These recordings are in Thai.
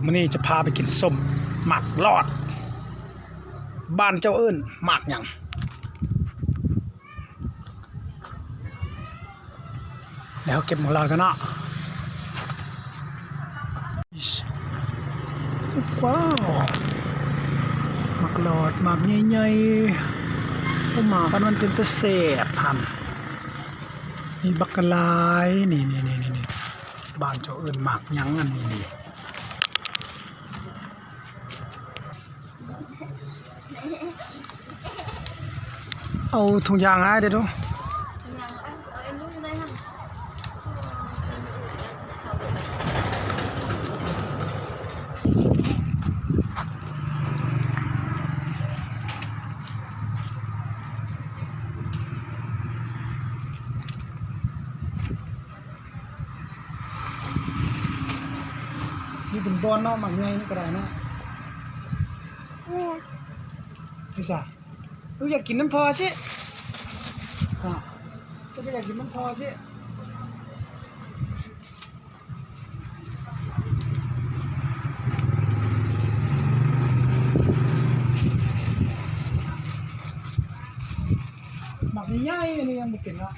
มื้อนี้จะพาไปกินส้มหมักลอดบ้านเจ้าเอิ้นหมักหยังแล้วเก็บหมักลอดกันเนาะว้าวหมักลอดหมักใหญ่ๆพวกหมามันเป็นตะแสบหั่นมีบักกะลายนี่บ้านเจ้าเอิ้นหมักหยังอันนี้นี่เอาถุงยางให้เดี๋ยวดูนี่เป็นบอนเนาะหมักไงนี่ก็ได้นะพี่สาวลูกอยากกินน้ำพอสิก็อยากกินน้ำพอสิหมักใหญ่ๆอันนี้ยังไม่กินเนาะ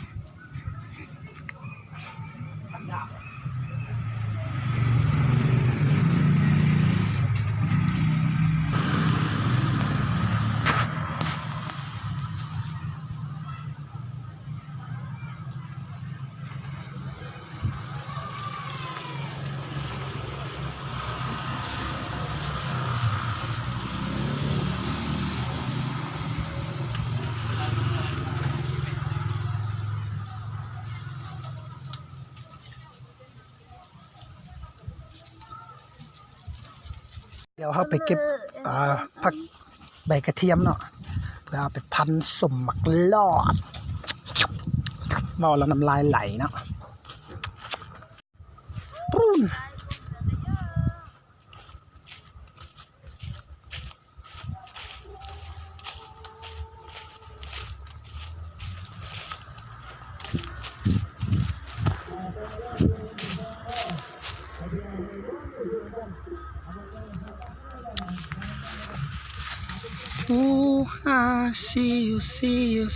เดี๋ยวเราไปเก็บผักใบกระเทียมเนาะเพื่อเอาไปพันสมหมักลอดเมาแล้วน้ำลายไหลเนาะปุ้น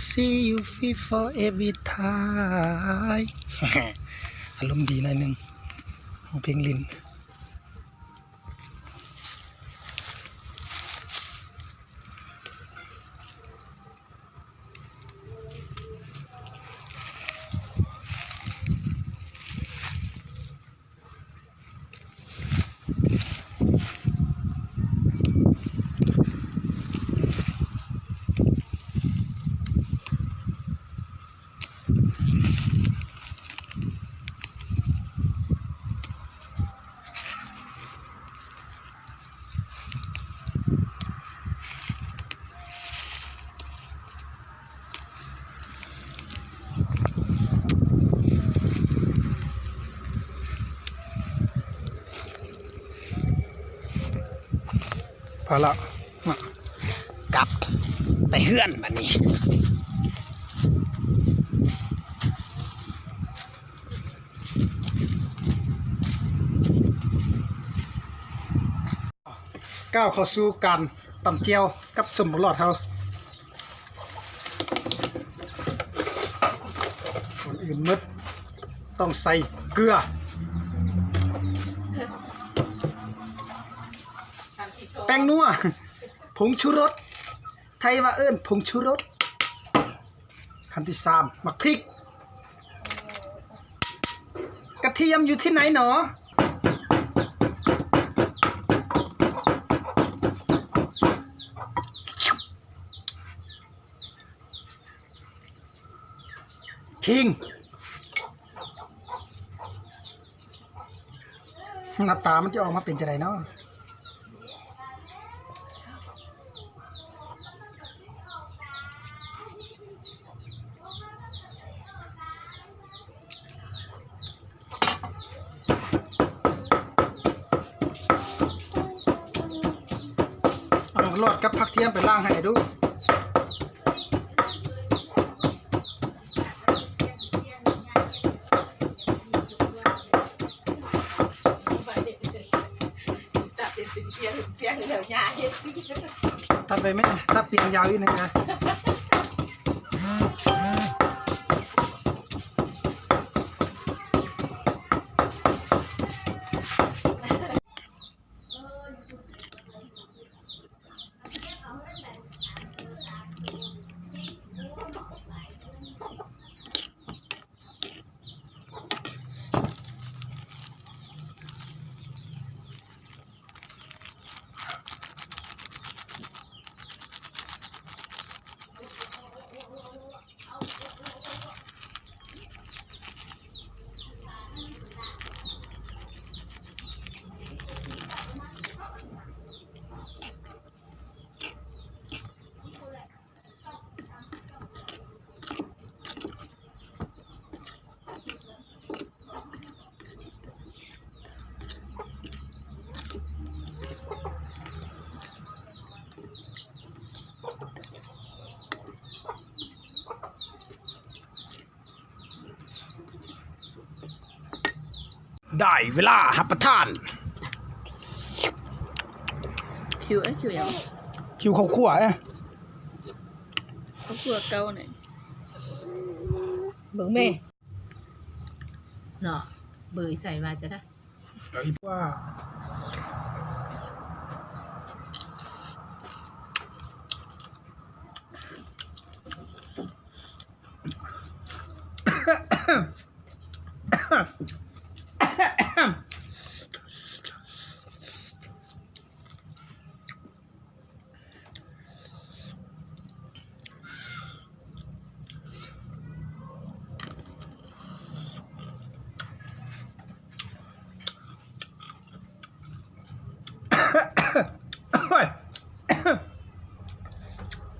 see you for every time อารมณ์ดีหน่อยนึงเพลงลินพอแล้วกลับไปเฮือนบัดนี้ก้าวเข้าสู่การตำเจียวกับสมบัติรอดเขาคนอื่นมืดต้องใส่เกลือแป้งนัวผงชูรสไทยว่าเอิ้นผงชูรสขั้นที่3หมักพริกกระเทียมอยู่ที่ไหนหนอคิงหน้าตามันจะออกมาเป็นจะไดเนาะลอดกับผักเทียมไปล่างให้ดู เสียงเหลือยาเฮ็ดตัดไปไหมตัดเปียงยาวอีกนึงนะได้เวลาหับประทานคิวยัง คิวข้าวคั่วเขาเผื่อเก้าหน่อยเบิ่งแม่เนาะเบยใส่มาจะได้ว่า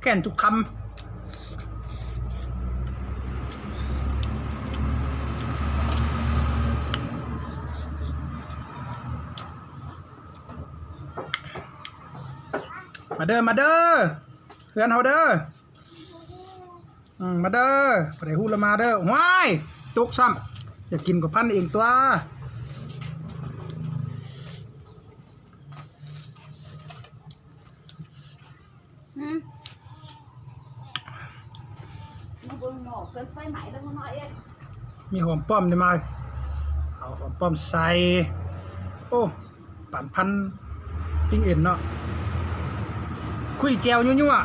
แก่นทุกคำมาเด้อเพื่อนเฮาเด้อมาเด้อไปได้ฮู้ละมาเด้อว้ายตุกซ้ำอยากกินกับพันเองตัวมีหอมป้อมได้ไหมเอาหอมป้อมใส่โอ้ปั่นพันปิ้งเอ็นเนาะคุยแจวยั่ว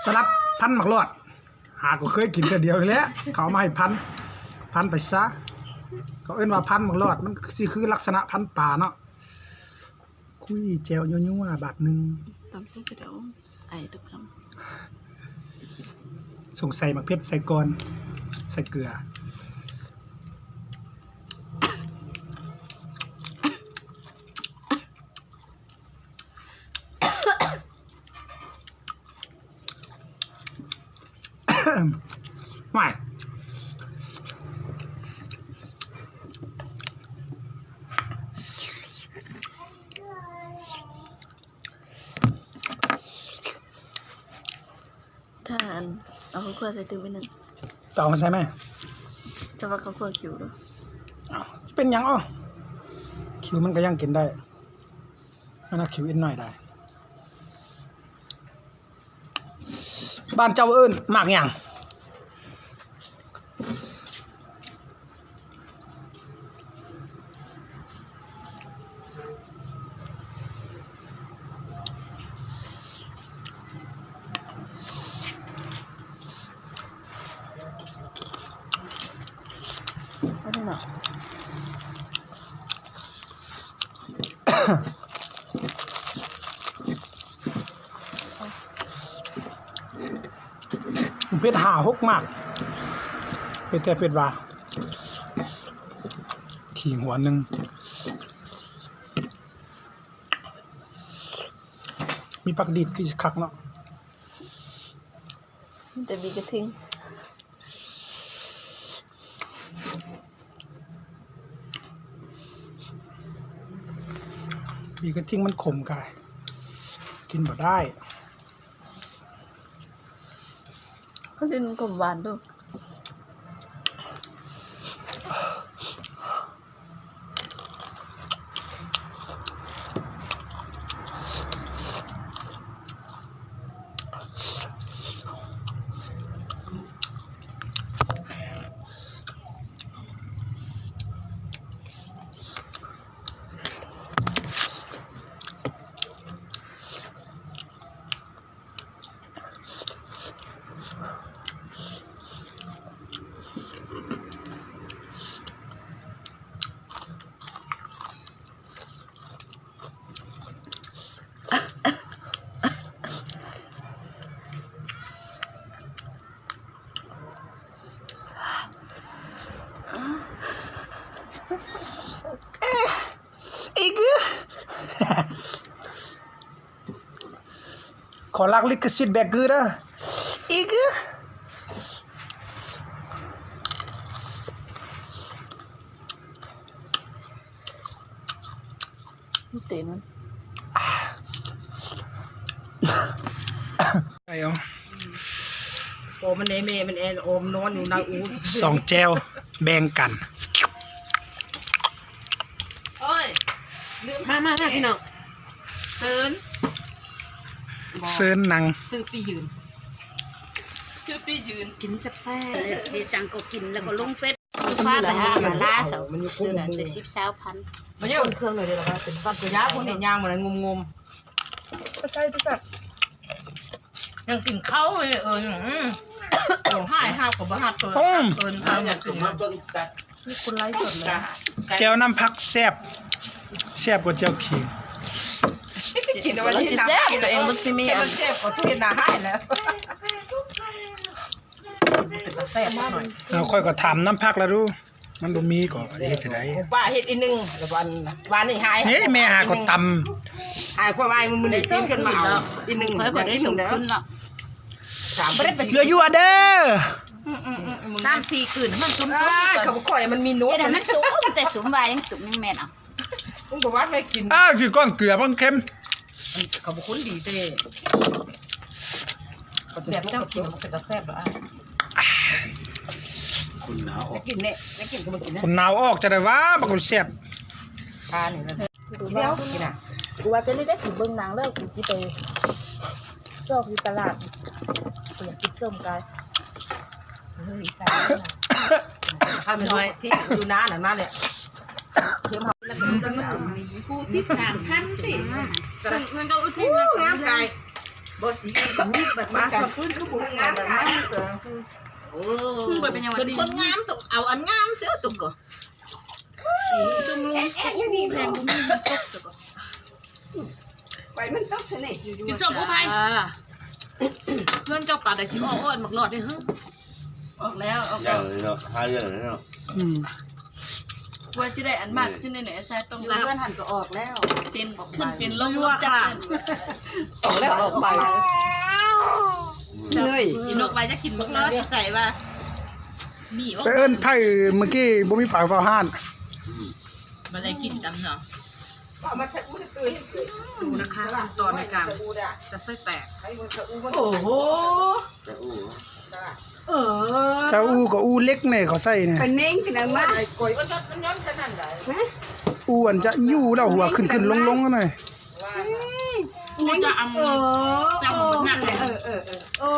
สลัดพันหมักหลอดหาก็เคยกินแต่เดียวเลยแหละเขามาให้พันไปซะเขาเอิ้นว่าพันหมักหลอดมันสิคือลักษณะพันป่าเนาะคุยแจวยั่วบาทหนึ่งตำใช้เสร็จแล้วไอ้ทุกคำส่งใส่หมักเพชรใส่กอนใส่เกลือไม่ทานเอาข้าวคั่วใส่ตื้มไปหนึ่งต่อมาใช่ไหมจะว่าข้าวคั่วคิวด้วยเป็นยังอ้อคิวมันก็ยังกินได้มันคิวอินหน่อยได้บ้านเจ้าเอิ้นหมากหยังไม่ได้หรอกเป็ดห่าหกมากเป็ดแต่เป็ดว่าขี่หัวหนึ่งมีปักดีดคือคักเนาะ แต่มีกระทิง มีกระทิงมันขมกายกินบ่ได้ เขาดินกบหวานด้วย อีกขอลักลิขสิทธิ์แบกกือเด้ออีกเต็มมัน ไปเอา โอมันเอเมมันเอนโอมนอนอยู่นางอู สองแจวแบ่งกัน โอ้ยมาพี่น้องเซิน เซินหนัง ซื้อปียืนกินแซ่บ เดี๋ยวจังก็กินแล้วก็ลงเฟซฟ้าไปหามาล่าสองมันอยู่คู่น่ะแต่10,000 ๆมันเยอะเครื่องเลยเดี๋ยวเราเป็นฟันตัวยาคนเห็นยางมันงมๆก็ใส่ทุกสัตว์ยังกินข้าวเลยโอ้หายห้าวกับบ้าตัวเกินข้าวอย่างกินมาชื่อคนไร้สดเลย แจวน้ำผักแซ่บแซ่บกว่าแจวขิง กินวันที่แซ่บตัวเองมันซิมีอันแซ่บกว่าทุเรียนนาให้แล้วแซ่บมากหน่อย เอาค่อยก็ถามน้ำผักแล้วดูมันบ่มีก็เฮ็ดจังได๋ ว่าเฮ็ดอีนึงวันนี้หาย นี่แม่หาก็ตำ หายกว่าไว้มึงได้กินกันมาเอาอีนึง ค่อยก็ได้ส่งขึ้นละ บ่ได้ไป เหลืออยู่อะเด้อ 3-4คืนมันจุ่ม เขาบ่ค่อยมันมีโน้ต เฮ็ดให้มันสูงแต่สูงบายยังตุ่มยังแม่นอ่ะ มึงบอกว่าไม่กิน อ้าวคือก้อนเกลือมันเค็ม เขาบอกคนดีเต้แบบเจ้ากินมันเป็นตาแซ่บเหรอคุณหนาวไม่กินเนี่ยไม่กินก็ไม่กินนะ คนหนาวออกจะได้ว่าบักแซ่บ ปลาเนี่ยเดี๋ยวกินอ่ะ กูว่าจะได้ถึงเบิ่งหนังแล้วกูสิไปจอกอยู่ตลาดกูอยากกินส้มกาย เฮ้ยใส่ข้าวมันน้อยที่ดูน้าหน่อยมาเนี่ยเพิ่มแล้วก็มันกู13,000สิมันก็อุ้ยงามไก่บ่สีกับมีดบัดมากับพื้นคือบุ้งงามแบบนั้นโอ้เป็นยังไงคนงามตุกเอาอันงามเสียตุกก็สีส้มลุ้งมีแพงบุ้งมีตกสักก็ไปมันตกเท่าไหร่กินส้มผู้ภัยเพื่อนเจ้าป่าได้ชิมอ้อนหมักหลอดเลยเฮ้ยออกแล้วออก อย่างเลยเนาะห้าเรื่องเลยเนาะ ว่าจะได้อันมากจะได้ไหนใส่ต้อง เพื่อนหันก็ออกแล้ว เป็นขึ้นเป็นลงจับ ออกแล้วออกไปเลย อีนกไปจะกินหมกล้อใส่ว่ามี ไปเอิ้นไผเมื่อกี้บ่มีปากเฝ้าห้าน มาได้กินกันเนาะ มาชักอุ้ยตื่นดูนะคะขั้นตอนในการจะไส้แตกโอ้โห จะอู้ เจ้าอู้ก็อู้เล็กเนี่ยเขาใส่เนี่ย เป็นเน่งขนาดมากกอยมันย้อนขนาดไหน อู้อันจะยู่แล้วหัวขึ้นลงกันหน่อย กูจะเอาจำมันหนักเลย โอ้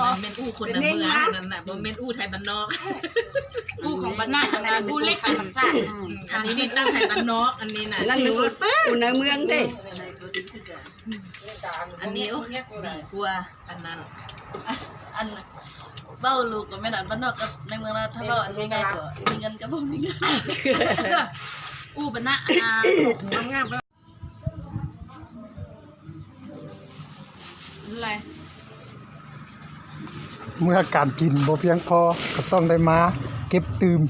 มันเป็นอู้คนละเมืองนั่นน่ะมันเป็นอู้ไทยบ้านนอกอู้ของบ้านนอกอู้เล็กไทยบ้านซ่าอันนี้นี่ตั้งไทยบ้านนอกอันนี้น่ะ นั่นเป็นอู้ในเมืองเด้ อันนี้โอ้ดีกว่าอันนั้นอันเบ้าลูกก็ไม่ได้บ้านนอกกับในเมืองเราถ้าเบ้าอันนี้ง่ายกว่ามีเงินกับพวกมีเงินอู้บ้านนะงาม อะไร เมื่อการกินบ่เพียงพอก็ต้องได้มาเก็บตื่ม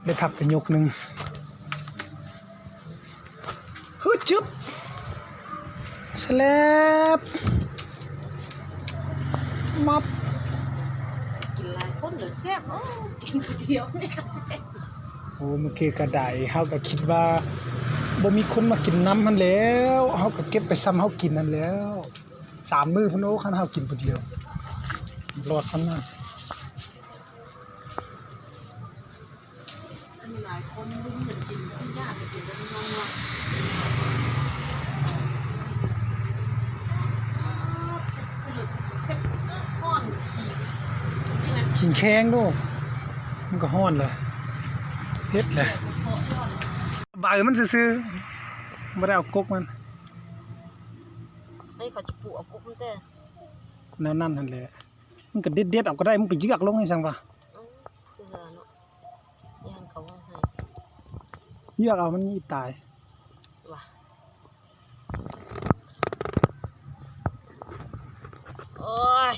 ได้พักไปยกหนึงฮึจึบ สแลบมับ กินหลายคนเหลือแซ่บโอ้กินคนเดียวไม่ก็แซ่บ โอ้เมื่อกี้ก็ได้เฮาก็คิดว่าบ่มีคนมากินน้ำมันแล้วเฮาก็เก็บไปซ้ำเฮากินนั่นแล้ว3 มื้อพุ่นโอ้คันเฮากินผู้เดียวรอดซำนั้น มีหลายคนรุ่มเหมือนกินคนยากจะกินแล้วน้องว่าก้อนขีดนี่นะ ขิงแข้งดูมันก็ฮ้อนเลยเฮ็ดเลยบ่ายมันซื่อๆบ่ได้เอากกมัน เฮ้ยเขาจะปลูกเอากุ๊กมันแต่ แนวนั้นนั่นแหละมันก็เด็ดๆเอาก็ได้มึงไปเยือกลงให้ซั่งว่า คือเนาะย่างเขาว่าให้ เยือกเอามันนี่ตาย ว่ะโอ้ย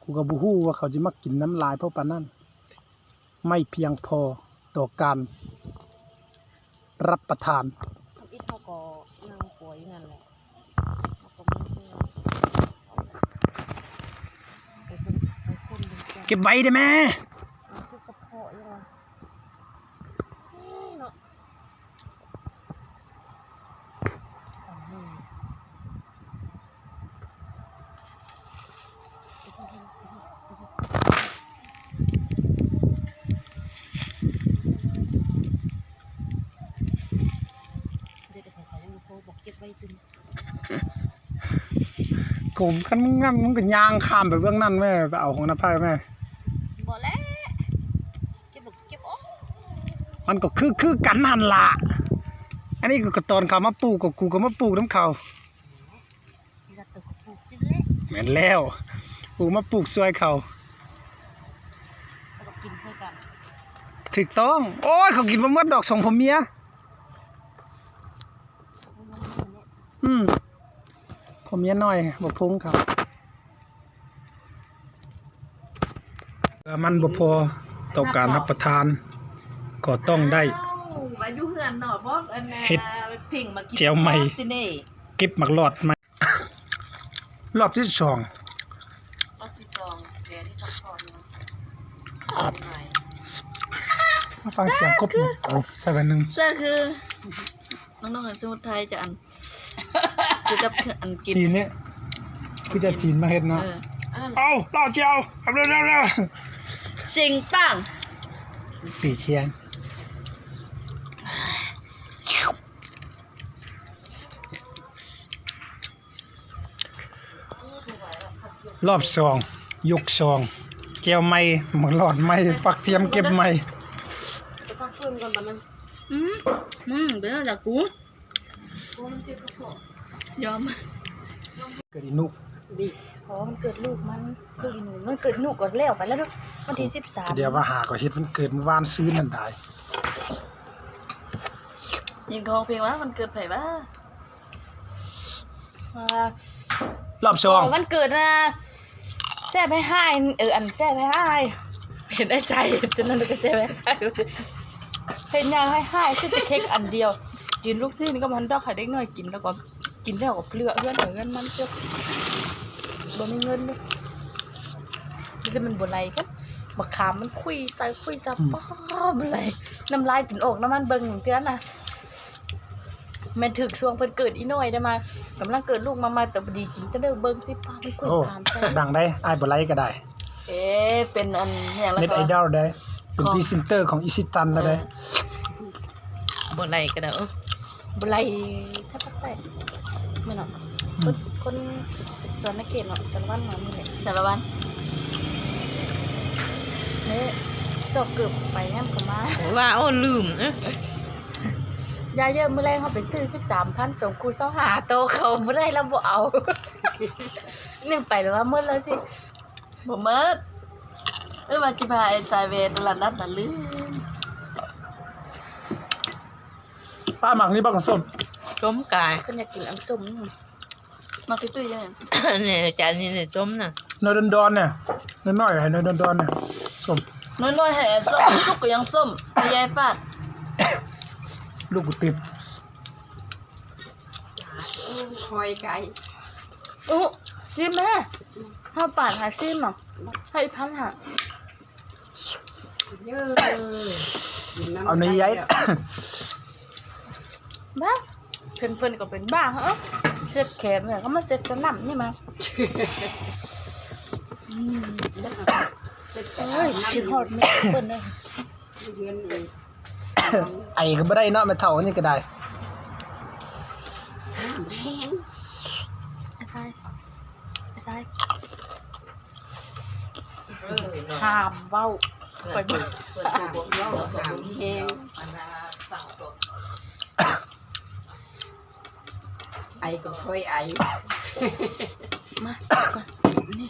กูก็บ่ฮู้ว่าเขาสิมากินน้ำลายเพราะปานนั้นไม่เพียงพอต่อการรับประทาน ทำอิฐเขาก็นั่งป่วยนั่นแหละเขาก็ไม่เชื่อไปคนดูแก เก็บไว้ได้แม่ คือกระเพาะยังไงเนาะเด็กของเขายังโทรบอกเก็บไว้ตึง กูคันมึงนั่นมึงก็ย่างข้ามไปเบื้องนั้นแม่ไปเอาของน้าพายแม่ บ่แล้วเก็บบอกเก็บออก มันก็คือกันหั่นล่ะอันนี้ก็ตอนเขามาปลูกก็กูก็มาปลูกน้ำเขา ที่จะตึกปลูกจิ้นเละ แม่นแล้วกูมาปลูกซวยเขา แล้วก็กินเพื่อกัน ถูกต้องโอ้ยเขากินบ่หมดดอกส่งผมเมียผมเมียน้อยบ่พุงครับมันบ่พอต่อการรับประทานก็ต้องได้ มาอยู่เฮือนเนาะบ่อันน่ะ เฮ็ด พิงมากิน แจ่วใหม่ สินี่ เก็บหมักหลอดมาร อบที่สอง รอบที่2แกที่ทำก่อนเนาะใหม่ มาฟังเสียงกบหนึ่งไปวันหนึ่ง ใช่คือน้องๆในสมุทรไทยจะอันคือกับอันกิน จีนเนี่ยคือจะจีนมาเฮ็ดเนาะ เอออันนั้น เอาล่อเจียวเอาเร็ว สิงปัง ๆปีเทียนรอบสองยกสองแก้วไม้หมักหลอดไม้ปักเทียมเก็บไม้ ไปพักฟื้นก่อนบัดนั้น เป็นอะไรจากกู โอ้มันเจ็บกระเพาะ ยอม เกิดอีนุก ดิเพราะมันเกิดลูกมันคืออีหนูมันเกิดลูกก่อนแล้วไปแล้วด้วยวันที่13 ก็เดี๋ยวว่าหาก็เฮ็ดมันเกิดเมื่อวานซื้อนั่นได้ ยิงทองเพลงว่ามันเกิดไผว่า รอบสอง วันเกิดนะแซ่บให้หายอันแซ่บให้หายเห็นได้ใส่จนนั้นก็แซ่บให้หายเห็นยังให้หายซื้อแต่เค้กอันเดียวกินลูกซี่นี่ก็มันดอกไข่เด็กน้อยกินแล้วก็กินแล้วก็เปลือกเพื่อนมันเจ้าบ่มีเงินเลยมันจะมันบ่ไหลกันบักขามมันคุยใส่ป้าบ่ไหลน้ำลายตินออกน้ำมันเบิ่งเตือนน่ะแม่นถึกช่วงเพิ่นเกิดอีน้อยได้มากำลังเกิดลูกมาแต่บ่ดีกินแต่เด้อเบิ่งสิป้ามันคุย โอ้ ขามใส่ ดังได้อ้ายบ่ไลก็ได้ เป็นอันอย่างแล้ว เน็ต ก็ ไอดอลได้เป็นพรีเซนเตอร์ของอิชิตันแล้วได้ บ่ไหลก็ได้ บ่ไหลถ้าปักแต่แม่นเนาะคนสวนนักเขตเนาะสารวัตรเนาะนี่แหละ แต่ละวัน เฮ้ยสอบเกือบไปแนมก็มา ว่าโอ้ลืม ยาเยอะมื้อแรงเขาไปซื้อ 13,000ส่งครู25โตเขาบ่ได้แล้วบ่เอานึกไปแล้วว่ามื้อแล้วสิ บ่เมิดว่าสิพาไอ้สายเวตลาดนัดน่ะลืม ป้าหมักนี่บักส้ม ต้มกาย เพิ่นอยากกินอันส้ม มาตุ้ยๆจัง เนี่ยจานนี้เนี่ยต้มน่ะ เนยดอนๆเนี่ยน้อยๆให้เนยดอนๆเนี่ยส้ม น้อยๆให้ส้มสุกก็ยังส้มให้ยายฟาด ลูกกูติด อยไก่ โอ้ซิมแม่ถ้าป่านหาซิมอ่ะให้พันหา เยอะ เอาในยัย บ้าเพื่อนก็เป็นบ้าเหรอเจ็บแขนเนี่ยก็มาเจ็บสนั่นนี่มาเฮ้ยคิดฮอดไม่เปิ้นเลย เดือนเลย ไอ้ก็ไม่ได้เนาะไม่เท่านี่ก็ได้ แพง ไอ้ชายไอ้ชาย เออ ห้ามเว้าไปบ่ ถามว่าถามแพงไอก็ค่อยไอ มาก่อนนี่